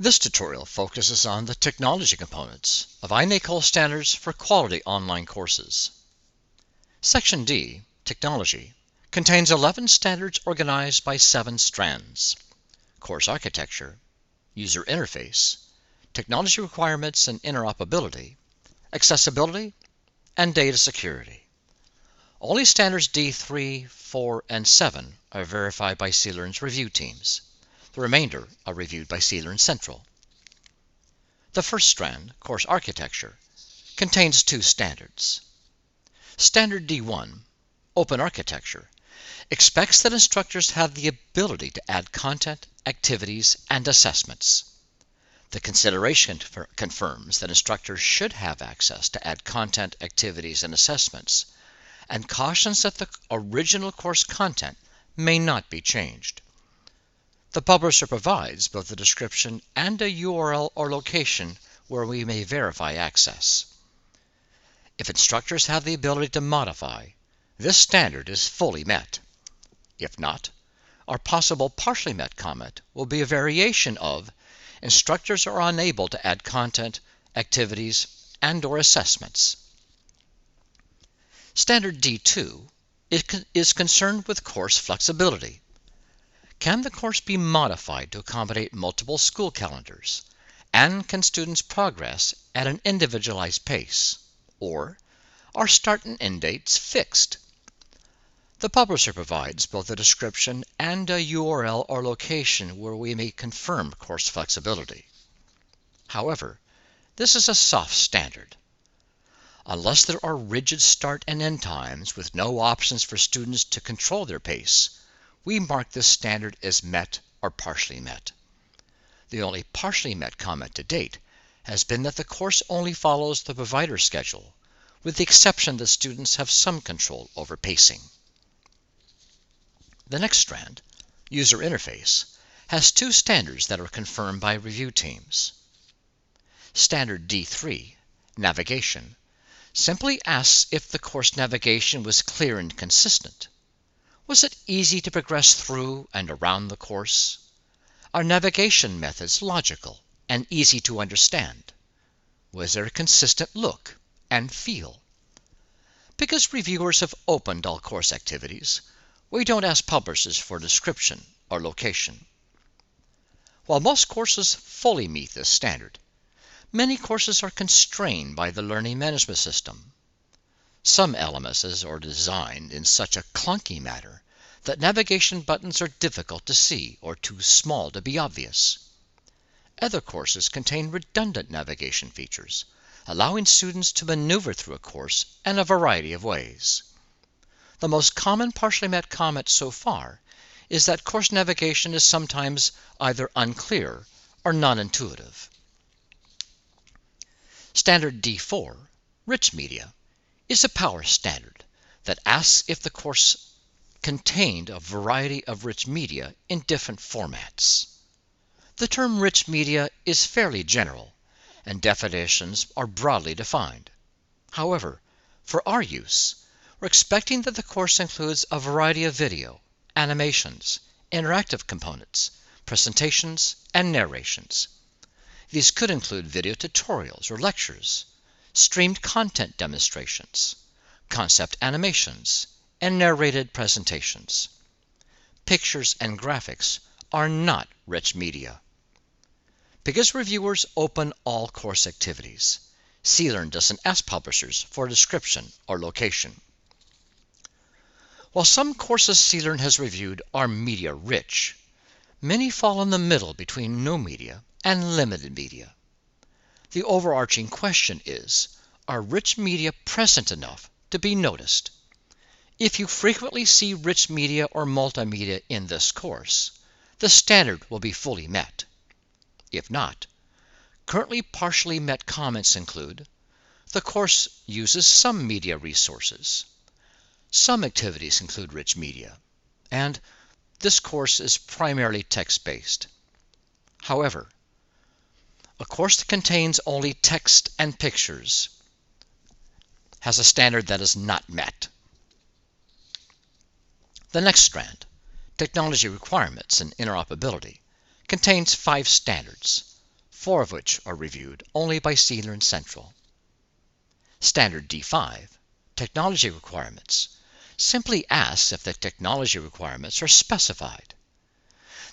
This tutorial focuses on the technology components of iNACOL standards for quality online courses. Section D, Technology, contains 11 standards organized by 7 strands: Course Architecture, User Interface, Technology Requirements and Interoperability, Accessibility, and Data Security. Only standards D3, 4, and 7 are verified by CLearn's review teams. The remainder are reviewed by CLearn Central. The first strand, Course Architecture, contains 2 standards. Standard D1, Open Architecture, expects that instructors have the ability to add content, activities, and assessments. The consideration confirms that instructors should have access to add content, activities, and assessments, and cautions that the original course content may not be changed. The publisher provides both a description and a URL or location where we may verify access. If instructors have the ability to modify, this standard is fully met. If not, our possible partially met comment will be a variation of instructors are unable to add content, activities, and/or assessments. Standard D2 is concerned with course flexibility. Can the course be modified to accommodate multiple school calendars? And can students progress at an individualized pace? Or are start and end dates fixed? The publisher provides both a description and a URL or location where we may confirm course flexibility. However, this is a soft standard. Unless there are rigid start and end times with no options for students to control their pace, we mark this standard as met or partially met. The only partially met comment to date has been that the course only follows the provider's schedule, with the exception that students have some control over pacing. The next strand, User Interface, has 2 standards that are confirmed by review teams. Standard D3, Navigation, simply asks if the course navigation was clear and consistent. Was it easy to progress through and around the course? Are navigation methods logical and easy to understand? Was there a consistent look and feel? Because reviewers have opened all course activities, we don't ask publishers for description or location. While most courses fully meet this standard, many courses are constrained by the learning management system. Some LMSs are designed in such a clunky manner that navigation buttons are difficult to see or too small to be obvious. Other courses contain redundant navigation features, allowing students to maneuver through a course in a variety of ways. The most common partially met comment so far is that course navigation is sometimes either unclear or non-intuitive. Standard D4, Rich Media, is a power standard that asks if the course contained a variety of rich media in different formats. The term rich media is fairly general, and definitions are broadly defined. However, for our use, we're expecting that the course includes a variety of video, animations, interactive components, presentations, and narrations. These could include video tutorials or lectures, streamed content demonstrations, concept animations, and narrated presentations. Pictures and graphics are not rich media. Because reviewers open all course activities, CLearn doesn't ask publishers for a description or location. While some courses CLearn has reviewed are media-rich, many fall in the middle between no media and limited media. The overarching question is, are rich media present enough to be noticed? If you frequently see rich media or multimedia in this course, the standard will be fully met. If not, currently partially met comments include: the course uses some media resources, some activities include rich media, and this course is primarily text-based. However, a course that contains only text and pictures has a standard that is not met. The next strand, Technology Requirements and Interoperability, contains 5 standards: 4 of which are reviewed only by CLearn Central. Standard D5, Technology Requirements, simply asks if the technology requirements are specified.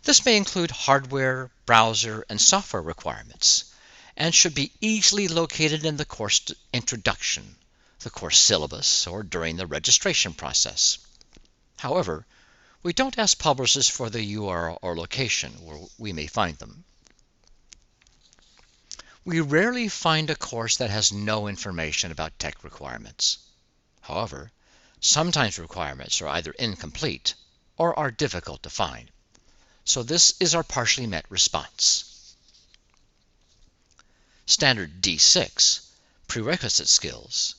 This may include hardware, browser, and software requirements, and should be easily located in the course introduction, the course syllabus, or during the registration process. However, we don't ask publishers for the URL or location where we may find them. We rarely find a course that has no information about tech requirements. However, sometimes requirements are either incomplete or are difficult to find. So this is our partially met response. Standard D6, Prerequisite Skills,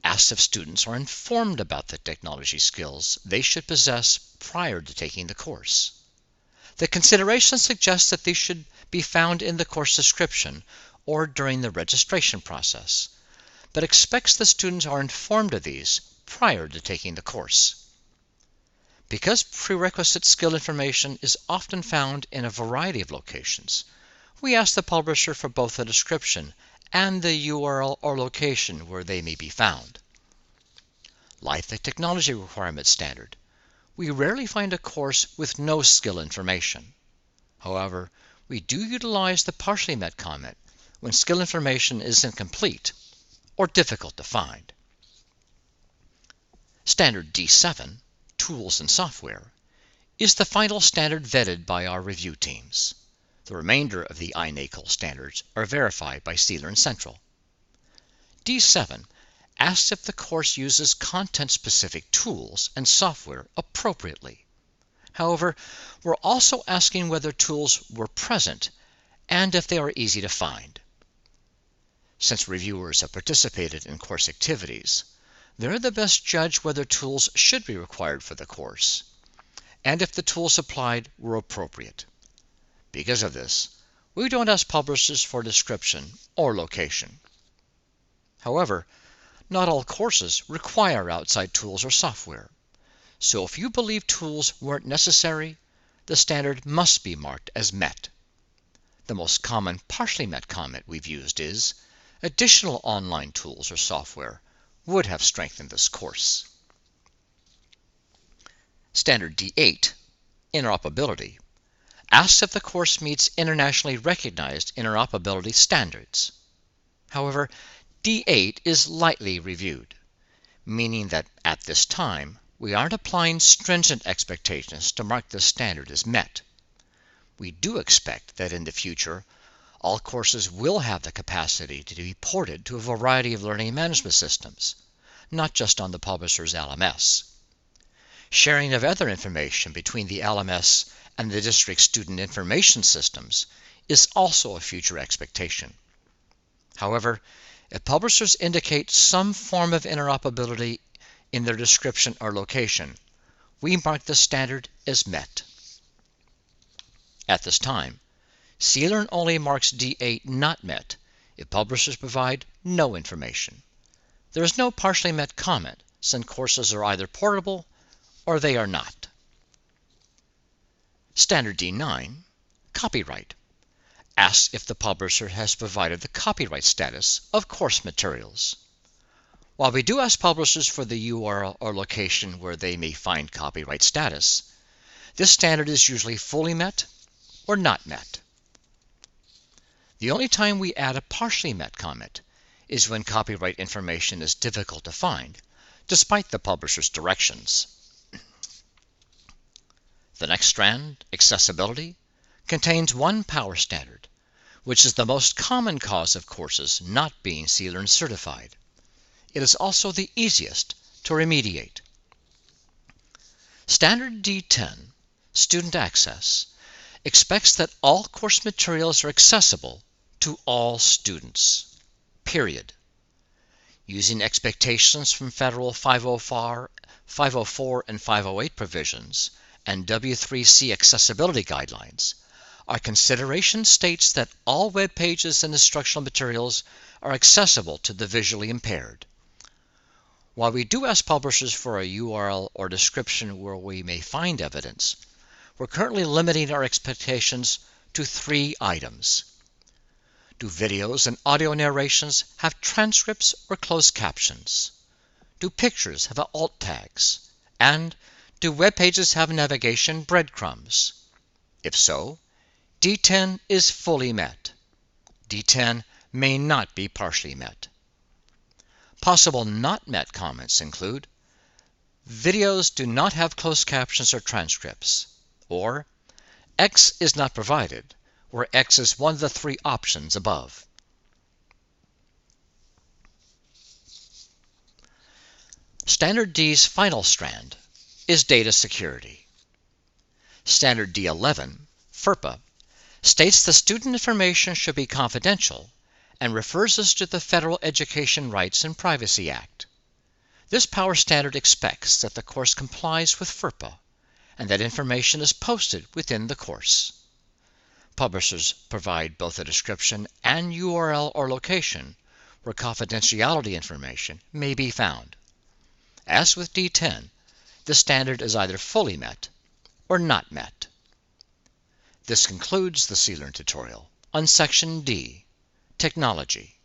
asks if students are informed about the technology skills they should possess prior to taking the course. The consideration suggests that these should be found in the course description or during the registration process, but expects the students are informed of these prior to taking the course. Because prerequisite skill information is often found in a variety of locations, we ask the publisher for both the description and the URL or location where they may be found. Like the Technology Requirements Standard, we rarely find a course with no skill information. However, we do utilize the partially met comment when skill information is incomplete or difficult to find. Standard D7, Tools and Software, is the final standard vetted by our review teams. The remainder of the iNACOL standards are verified by CLearn Central. D7 asks if the course uses content-specific tools and software appropriately. However, we're also asking whether tools were present and if they are easy to find. Since reviewers have participated in course activities, they're the best judge whether tools should be required for the course, and if the tools supplied were appropriate. Because of this, we don't ask publishers for description or location. However, not all courses require outside tools or software, so if you believe tools weren't necessary, the standard must be marked as met. The most common partially met comment we've used is, additional online tools or software would have strengthened this course. Standard D8, Interoperability, asks if the course meets internationally recognized interoperability standards. However, D8 is lightly reviewed, meaning that at this time, we aren't applying stringent expectations to mark this standard as met. We do expect that in the future, all courses will have the capacity to be ported to a variety of learning management systems, not just on the publisher's LMS. Sharing of other information between the LMS and the district student information systems is also a future expectation. However, if publishers indicate some form of interoperability in their description or location, we mark the standard as met. At this time, CLearn only marks D8 not met if publishers provide no information. There is no partially met comment since courses are either portable or they are not. Standard D9, Copyright, asks if the publisher has provided the copyright status of course materials. While we do ask publishers for the URL or location where they may find copyright status, this standard is usually fully met or not met. The only time we add a partially met comment is when copyright information is difficult to find, despite the publisher's directions. The next strand, Accessibility, contains one power standard, which is the most common cause of courses not being CLearn certified. It is also the easiest to remediate. Standard D10, Student Access, expects that all course materials are accessible to all students, period. Using expectations from Federal 504 and 508 provisions and W3C accessibility guidelines, our consideration states that all web pages and instructional materials are accessible to the visually impaired. While we do ask publishers for a URL or description where we may find evidence, we're currently limiting our expectations to 3 items. Do videos and audio narrations have transcripts or closed captions? Do pictures have alt tags? And do web pages have navigation breadcrumbs? If so, D10 is fully met. D10 may not be partially met. Possible not met comments include: videos do not have closed captions or transcripts, or X is not provided, where X is one of the three options above. Standard D's final strand is data security. Standard D11, FERPA, states the student information should be confidential and refers us to the Federal Education Rights and Privacy Act. This power standard expects that the course complies with FERPA and that information is posted within the course. Publishers provide both a description and URL or location where confidentiality information may be found. As with D10, the standard is either fully met or not met. This concludes the CLearn tutorial on Section D, Technology.